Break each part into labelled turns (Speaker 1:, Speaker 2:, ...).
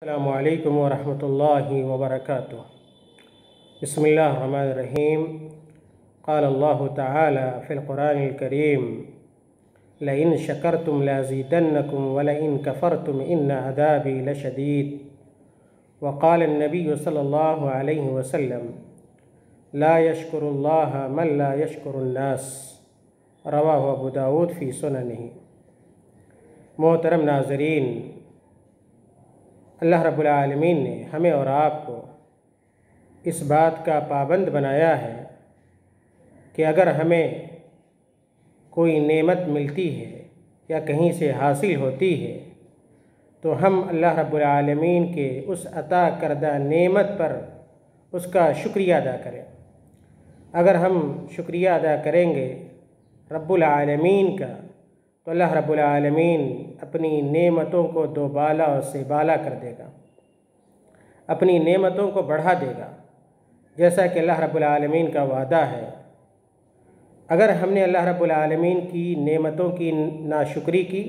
Speaker 1: السلام علیکم ورحمۃ اللہ وبرکاتہ۔ بسم اللہ الرحمن الرحیم۔ قال اللہ تعالی فی القرآن الکریم لئن شکرتم لازیدنکم ولئن کفرتم ان عذابی لشدید۔ وقال النبی صلی اللہ علیہ وسلم لا یشکر اللہ من لا یشکر الناس، رواہ ابو داود فی سننہ۔ محترم ناظرین، اللہ رب العالمین نے ہمیں اور آپ کو اس بات کا پابند بنایا ہے کہ اگر ہمیں کوئی نعمت ملتی ہے یا کہیں سے حاصل ہوتی ہے تو ہم اللہ رب العالمین کے اس عطا کردہ نعمت پر اس کا شکریہ ادا کریں۔ اگر ہم شکریہ ادا کریں گے رب العالمین کا تو اللہ رب العالمین اپنی نعمتوں کو دوبالا اور سے بالا کر دے گا، اپنی نعمتوں کو بڑھا دے گا، جیسا کہ اللہ رب العالمین کا وعدہ ہے۔ اگر ہم نے اللہ رب العالمین کی نعمتوں کی ناشکری کی،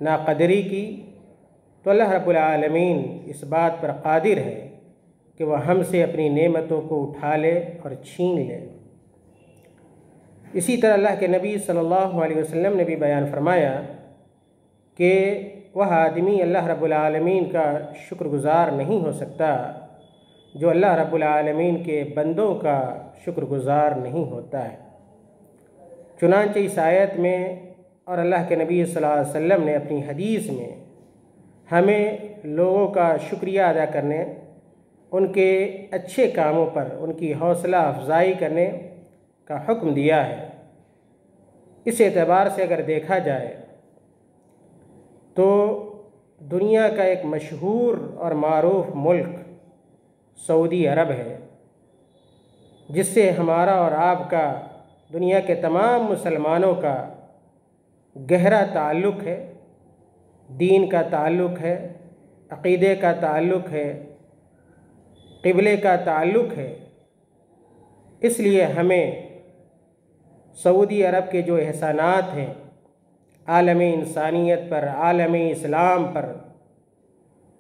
Speaker 1: ناقدری کی، تو اللہ رب العالمین اس بات پر قادر ہے کہ وہ ہم سے اپنی نعمتوں کو اٹھا لے اور چھین لے۔ اسی طرح اللہ کے نبی صلی اللہ علیہ وسلم نے بھی بیان فرمایا کہ وہ آدمی اللہ رب العالمین کا شکر گزار نہیں ہو سکتا جو اللہ رب العالمین کے بندوں کا شکر گزار نہیں ہوتا ہے۔ چنانچہ اس آیت میں اور اللہ کے نبی صلی اللہ علیہ وسلم نے اپنی حدیث میں ہمیں لوگوں کا شکریہ ادا کرنے، ان کے اچھے کاموں پر ان کی حوصلہ افزائی کرنے کا حکم دیا ہے۔ اس اعتبار سے اگر دیکھا جائے تو دنیا کا ایک مشہور اور معروف ملک سعودی عرب ہے، جس سے ہمارا اور آپ کا، دنیا کے تمام مسلمانوں کا گہرا تعلق ہے، دین کا تعلق ہے، عقیدے کا تعلق ہے، قبلے کا تعلق ہے۔ اس لیے ہمیں سعودی عرب کے جو احسانات ہیں عالم انسانیت پر، عالم اسلام پر،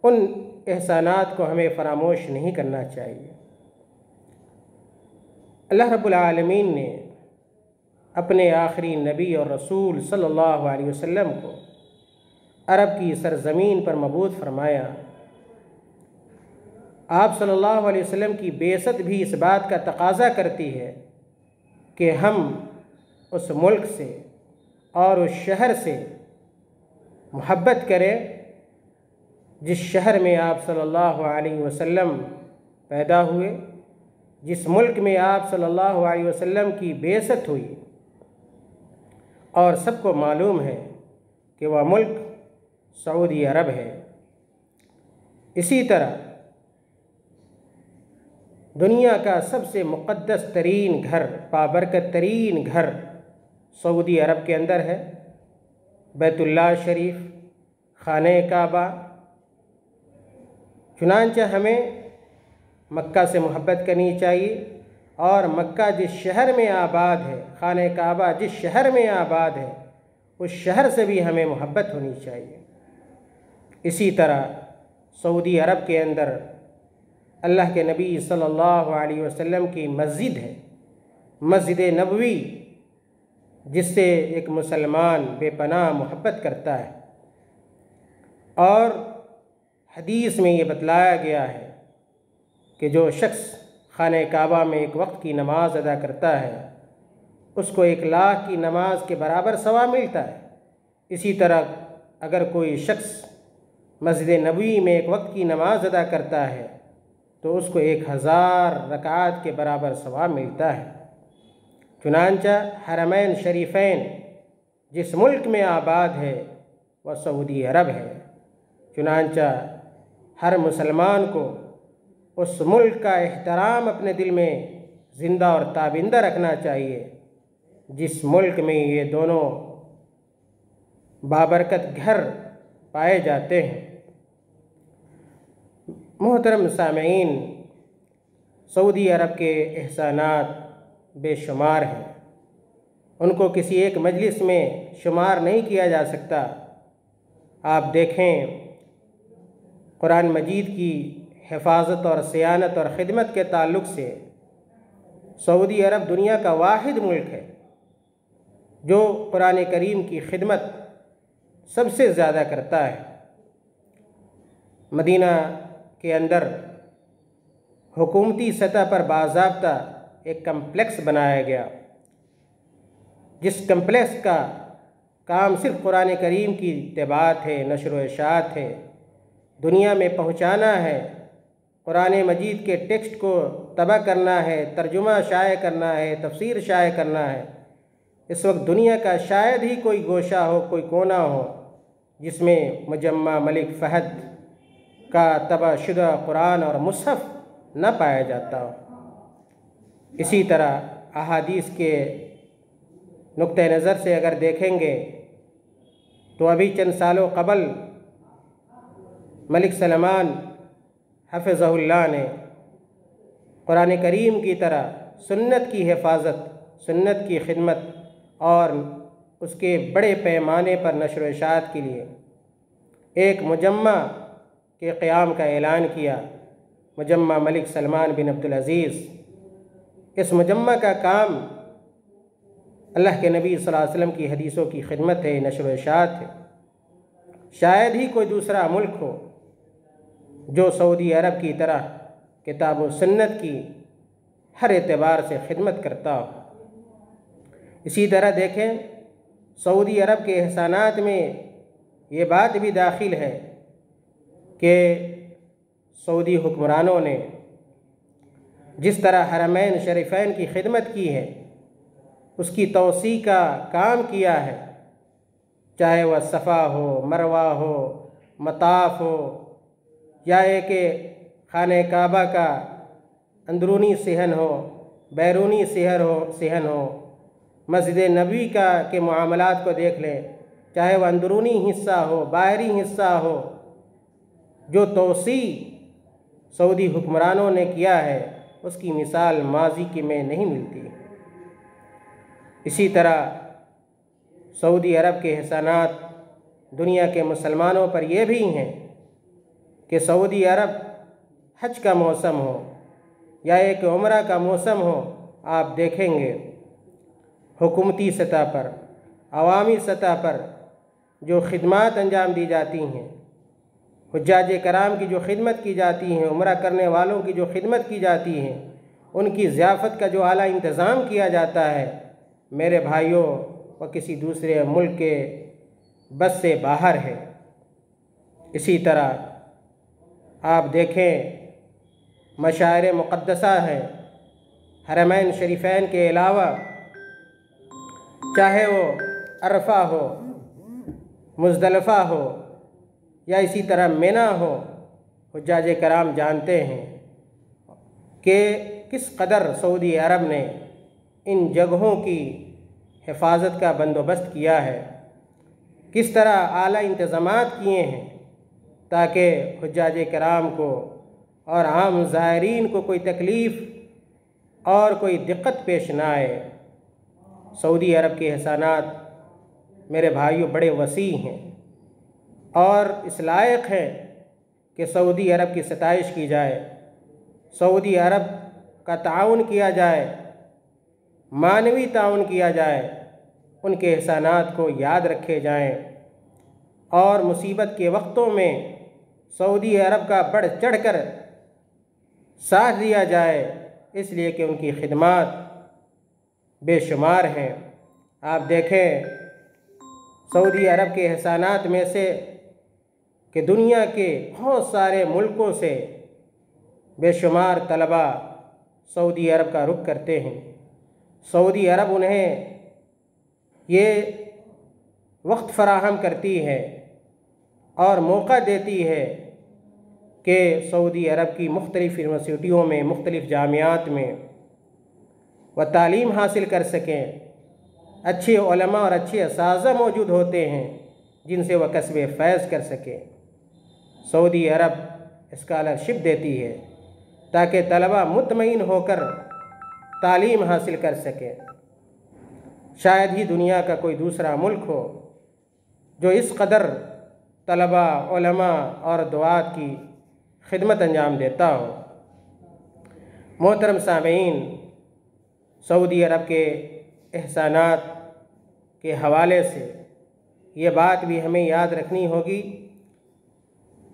Speaker 1: ان احسانات کو ہمیں فراموش نہیں کرنا چاہیے۔ اللہ رب العالمین نے اپنے آخری نبی اور رسول صلی اللہ علیہ وسلم کو عرب کی سرزمین پر مبعوث فرمایا۔ آپ صلی اللہ علیہ وسلم کی بعثت بھی اس بات کا تقاضا کرتی ہے کہ ہم اس ملک سے اور اس شہر سے محبت کریں جس شہر میں آپ صلی اللہ علیہ وسلم پیدا ہوئے، جس ملک میں آپ صلی اللہ علیہ وسلم کی بعثت ہوئی، اور سب کو معلوم ہے کہ وہ ملک سعودی عرب ہے۔ اسی طرح دنیا کا سب سے مقدس ترین گھر، بابرکت ترین گھر سعودی عرب کے اندر ہے، بیت اللہ شریف، خانہ کعبہ۔ چنانچہ ہمیں مکہ سے محبت کرنی چاہیے، اور مکہ جس شہر میں آباد ہے، خانہ کعبہ جس شہر میں آباد ہے، اس شہر سے بھی ہمیں محبت ہونی چاہیے۔ اسی طرح سعودی عرب کے اندر اللہ کے نبی صلی اللہ علیہ وسلم کی مسجد ہے، مسجد نبوی، جس سے ایک مسلمان بے پناہ محبت کرتا ہے۔ اور حدیث میں یہ بتلایا گیا ہے کہ جو شخص خانہ کعبہ میں ایک وقت کی نماز ادا کرتا ہے اس کو 1,00,000 کی نماز کے برابر ثواب ملتا ہے۔ اسی طرح اگر کوئی شخص مسجد نبوی میں ایک وقت کی نماز ادا کرتا ہے تو اس کو 1,000 رکعات کے برابر ثواب ملتا ہے۔ چنانچہ حرمین شریفین جس ملک میں آباد ہے وہ سعودی عرب ہے۔ چنانچہ ہر مسلمان کو اس ملک کا احترام اپنے دل میں زندہ اور تابندہ رکھنا چاہیے جس ملک میں یہ دونوں بابرکت گھر پائے جاتے ہیں۔ محترم سامعین، سعودی عرب کے احسانات بے شمار ہیں، ان کو کسی ایک مجلس میں شمار نہیں کیا جا سکتا۔ آپ دیکھیں قرآن مجید کی حفاظت اور صیانت اور خدمت کے تعلق سے سعودی عرب دنیا کا واحد ملک ہے جو قرآن کریم کی خدمت سب سے زیادہ کرتا ہے۔ مدینہ کے اندر حکومتی سطح پر باضابطہ ایک کمپلیکس بنایا گیا، جس کمپلیکس کا کام صرف قرآن کریم کی طباعت ہے، نشر و اشاعت ہے، دنیا میں پہنچانا ہے، قرآن مجید کے ٹیکسٹ کو طبع کرنا ہے، ترجمہ شائع کرنا ہے، تفسیر شائع کرنا ہے۔ اس وقت دنیا کا شاید ہی کوئی گوشہ ہو، کوئی کونا ہو جس میں مجمع ملک فہد کا طبع شدہ قرآن اور مصحف نہ پایا جاتا ہو۔ اسی طرح احادیث کے نقطہ نظر سے اگر دیکھیں گے تو ابھی چند سالوں قبل ملک سلمان حفظہ اللہ نے قرآن کریم کی طرح سنت کی حفاظت، سنت کی خدمت اور اس کے بڑے پیمانے پر نشر و اشاعت کے لیے ایک مجمع کے قیام کا اعلان کیا، مجمع ملک سلمان بن عبدالعزیز۔ اس مجمع کا کام اللہ کے نبی صلی اللہ علیہ وسلم کی حدیثوں کی خدمت ہے، نشر و اشاعت ہے۔ شاید ہی کوئی دوسرا ملک ہو جو سعودی عرب کی طرح کتاب و سنت کی ہر اعتبار سے خدمت کرتا ہو۔ اسی طرح دیکھیں سعودی عرب کے احسانات میں یہ بات بھی داخل ہے کہ سعودی حکمرانوں نے جس طرح حرمین شریفین کی خدمت کی ہے، اس کی توسیع کا کام کیا ہے، چاہے وہ صفا ہو، مروہ ہو، مطاف ہو، یا کہ خانہ کعبہ کا اندرونی صحن ہو، بیرونی صحن ہو، مسجد نبوی کے معاملات کو دیکھ لیں، چاہے وہ اندرونی حصہ ہو، باہری حصہ ہو، جو توسیع سعودی حکمرانوں نے کیا ہے اس کی مثال ماضی کی میں نہیں ملتی۔ اسی طرح سعودی عرب کے احسانات دنیا کے مسلمانوں پر یہ بھی ہیں کہ سعودی عرب حج کا موسم ہو یا ایک عمرہ کا موسم ہو، آپ دیکھیں گے حکومتی سطح پر، عوامی سطح پر جو خدمات انجام دی جاتی ہیں، حجاج کرام کی جو خدمت کی جاتی ہیں، عمرہ کرنے والوں کی جو خدمت کی جاتی ہیں، ان کی ضیافت کا جو اعلیٰ انتظام کیا جاتا ہے، میرے بھائیوں وہ کسی دوسرے ملک کے بس سے باہر ہے۔ اسی طرح آپ دیکھیں مشاعر مقدسہ ہیں، حرمین شریفین کے علاوہ چاہے وہ عرفہ ہو، مزدلفہ ہو یا اسی طرح منی ہو، حجاج کرام جانتے ہیں کہ کس قدر سعودی عرب نے ان جگہوں کی حفاظت کا بندوبست کیا ہے، کس طرح اعلیٰ انتظامات کیے ہیں تاکہ حجاج کرام کو اور عام زائرین کو کوئی تکلیف اور کوئی دقت پیش نہ آئے۔ سعودی عرب کے احسانات میرے بھائیوں بڑے وسیع ہیں اور اس لائق ہے کہ سعودی عرب کی ستائش کی جائے، سعودی عرب کا تعاون کیا جائے، معنوی تعاون کیا جائے، ان کے احسانات کو یاد رکھے جائیں اور مصیبت کے وقتوں میں سعودی عرب کا بڑھ چڑھ کر ساتھ دیا جائے، اس لیے کہ ان کی خدمات بے شمار ہیں۔ آپ دیکھیں سعودی عرب کے احسانات میں سے کہ دنیا کے بہت سارے ملکوں سے بے شمار طلباء سعودی عرب کا رخ کرتے ہیں۔ سعودی عرب انہیں یہ وقت فراہم کرتی ہے اور موقع دیتی ہے کہ سعودی عرب کی مختلف یونیورسٹیوں میں، مختلف جامعات میں وہ تعلیم حاصل کر سکیں۔ اچھے علماء اور اچھے اساتذہ موجود ہوتے ہیں جن سے وہ کسب فیض کر سکیں۔ سعودی عرب اسکالرشپ دیتی ہے تاکہ طلباء مطمئن ہو کر تعلیم حاصل کر سکیں۔ شاید ہی دنیا کا کوئی دوسرا ملک ہو جو اس قدر طلباء، علماء اور دعات کی خدمت انجام دیتا ہوں۔ محترم سامعین، سعودی عرب کے احسانات کے حوالے سے یہ بات بھی ہمیں یاد رکھنی ہوگی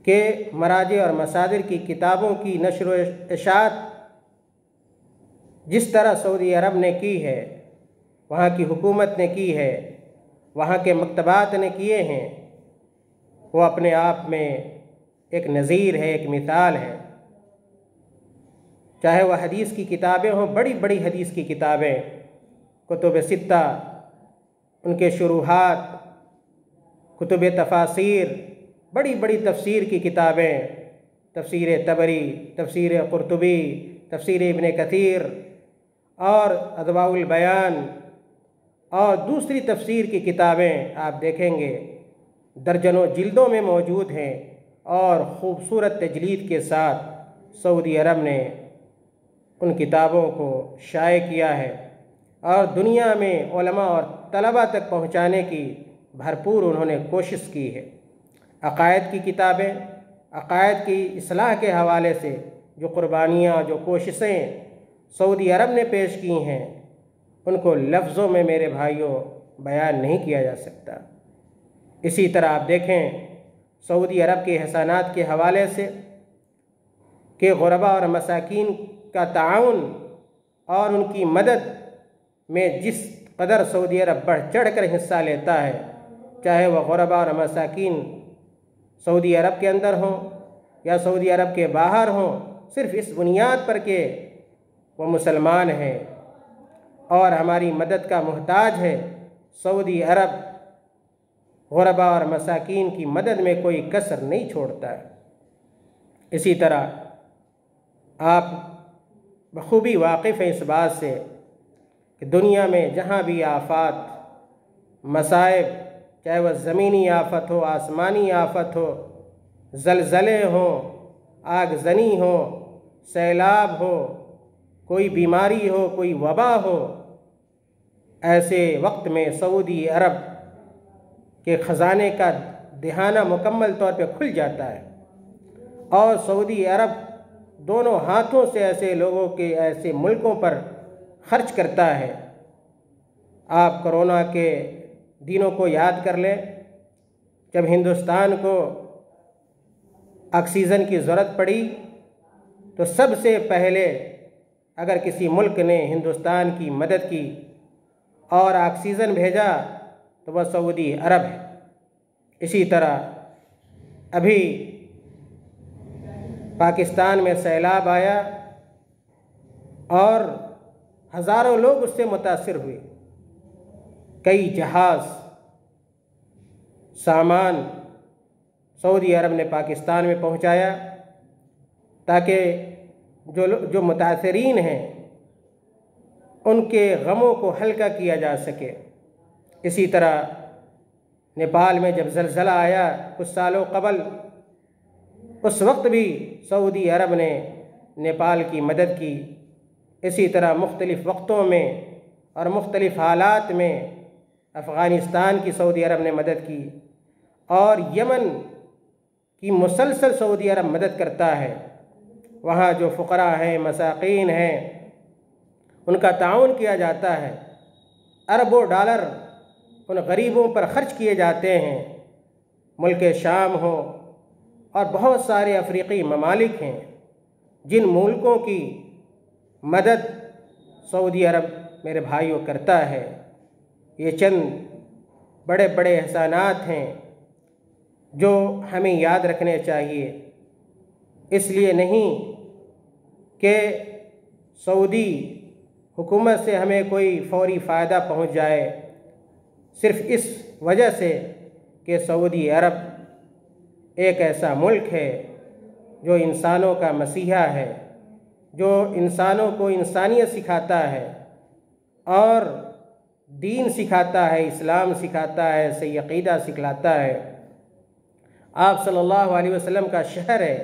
Speaker 1: کہ مراجع اور مصادر کی کتابوں کی نشر و اشاعت جس طرح سعودی عرب نے کی ہے، وہاں کی حکومت نے کی ہے، وہاں کے مکتبات نے کیے ہیں، وہ اپنے آپ میں ایک نظیر ہے، ایک مثال ہے۔ چاہے وہ حدیث کی کتابیں ہوں، بڑی بڑی حدیث کی کتابیں، کتب ستہ، ان کے شروحات، کتب تفاسیر، بڑی بڑی تفسیر کی کتابیں، تفسیر طبری، تفسیر قرطبی، تفسیر ابن کثیر اور اضواء البیان اور دوسری تفسیر کی کتابیں آپ دیکھیں گے درجنوں جلدوں میں موجود ہیں، اور خوبصورت تجلید کے ساتھ سعودی عرب نے ان کتابوں کو شائع کیا ہے اور دنیا میں علماء اور طلباء تک پہنچانے کی بھرپور انہوں نے کوشش کی ہے۔ عقائد کی کتابیں، عقائد کی اصلاح کے حوالے سے جو قربانیاں، جو کوششیں سعودی عرب نے پیش کی ہیں، ان کو لفظوں میں میرے بھائیوں بیان نہیں کیا جا سکتا۔ اسی طرح آپ دیکھیں سعودی عرب کے احسانات کے حوالے سے کہ غرباء اور مساکین کا تعاون اور ان کی مدد میں جس قدر سعودی عرب بڑھ چڑھ کر حصہ لیتا ہے، چاہے وہ غرباء اور مساکین سعودی عرب کے اندر ہوں یا سعودی عرب کے باہر ہوں، صرف اس بنیاد پر کہ وہ مسلمان ہیں اور ہماری مدد کا محتاج ہے، سعودی عرب غرباء اور مساکین کی مدد میں کوئی کسر نہیں چھوڑتا ہے۔ اسی طرح آپ بخوبی واقف ہیں اس بات سے کہ دنیا میں جہاں بھی آفات، مصائب، چاہے وہ زمینی آفت ہو، آسمانی آفت ہو، زلزلے ہوں، آگ زنی ہو، سیلاب ہو، کوئی بیماری ہو، کوئی وبا ہو، ایسے وقت میں سعودی عرب کے خزانے کا دہانہ مکمل طور پہ کھل جاتا ہے اور سعودی عرب دونوں ہاتھوں سے ایسے لوگوں کے، ایسے ملکوں پر خرچ کرتا ہے۔ آپ کرونا کے دنوں کو یاد کر لیں، جب ہندوستان کو آکسیجن کی ضرورت پڑی تو سب سے پہلے اگر کسی ملک نے ہندوستان کی مدد کی اور آکسیجن بھیجا تو وہ سعودی عرب ہے۔ اسی طرح ابھی پاکستان میں سیلاب آیا اور ہزاروں لوگ اس سے متاثر ہوئے، کئی جہاز سامان سعودی عرب نے پاکستان میں پہنچایا تاکہ جو متاثرین ہیں ان کے غموں کو ہلکا کیا جا سکے۔ اسی طرح نیپال میں جب زلزلہ آیا کچھ سالوں قبل، اس وقت بھی سعودی عرب نے نیپال کی مدد کی۔ اسی طرح مختلف وقتوں میں اور مختلف حالات میں افغانستان کی سعودی عرب نے مدد کی، اور یمن کی مسلسل سعودی عرب مدد کرتا ہے۔ وہاں جو فقراء ہیں، مساکین ہیں، ان کا تعاون کیا جاتا ہے، اربوں ڈالر ان غریبوں پر خرچ کیے جاتے ہیں۔ ملک شام ہو اور بہت سارے افریقی ممالک ہیں جن ملکوں کی مدد سعودی عرب میرے بھائیوں کرتا ہے۔ یہ چند بڑے بڑے احسانات ہیں جو ہمیں یاد رکھنے چاہیے، اس لیے نہیں کہ سعودی حکومت سے ہمیں کوئی فوری فائدہ پہنچ جائے، صرف اس وجہ سے کہ سعودی عرب ایک ایسا ملک ہے جو انسانوں کا مسیحا ہے، جو انسانوں کو انسانیت سکھاتا ہے اور دین سکھاتا ہے، اسلام سکھاتا ہے، صحیح عقیدہ سکھلاتا ہے۔ آپ صلی اللہ علیہ وسلم کا شہر ہے،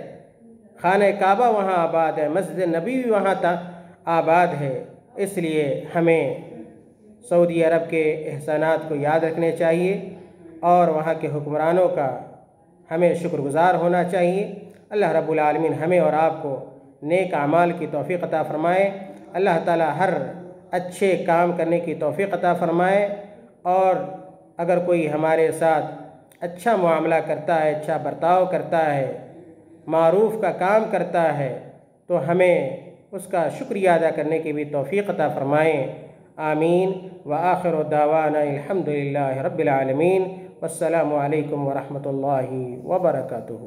Speaker 1: خانہ کعبہ وہاں آباد ہے، مسجد نبی وہاں آباد ہے۔ اس لیے ہمیں سعودی عرب کے احسانات کو یاد رکھنے چاہیے اور وہاں کے حکمرانوں کا ہمیں شکر گزار ہونا چاہیے۔ اللہ رب العالمین ہمیں اور آپ کو نیک اعمال کی توفیق عطا فرمائے۔ اللہ تعالی ہر اچھے کام کرنے کی توفیق عطا فرمائے، اور اگر کوئی ہمارے ساتھ اچھا معاملہ کرتا ہے، اچھا برتاؤ کرتا ہے، معروف کا کام کرتا ہے، تو ہمیں اس کا شکریہ ادا کرنے کی بھی توفیق عطا فرمائیں۔ آمین۔ وآخر دعوانا الحمد للہ رب العالمین۔ والسلام علیکم ورحمۃ اللہ وبرکاتہ۔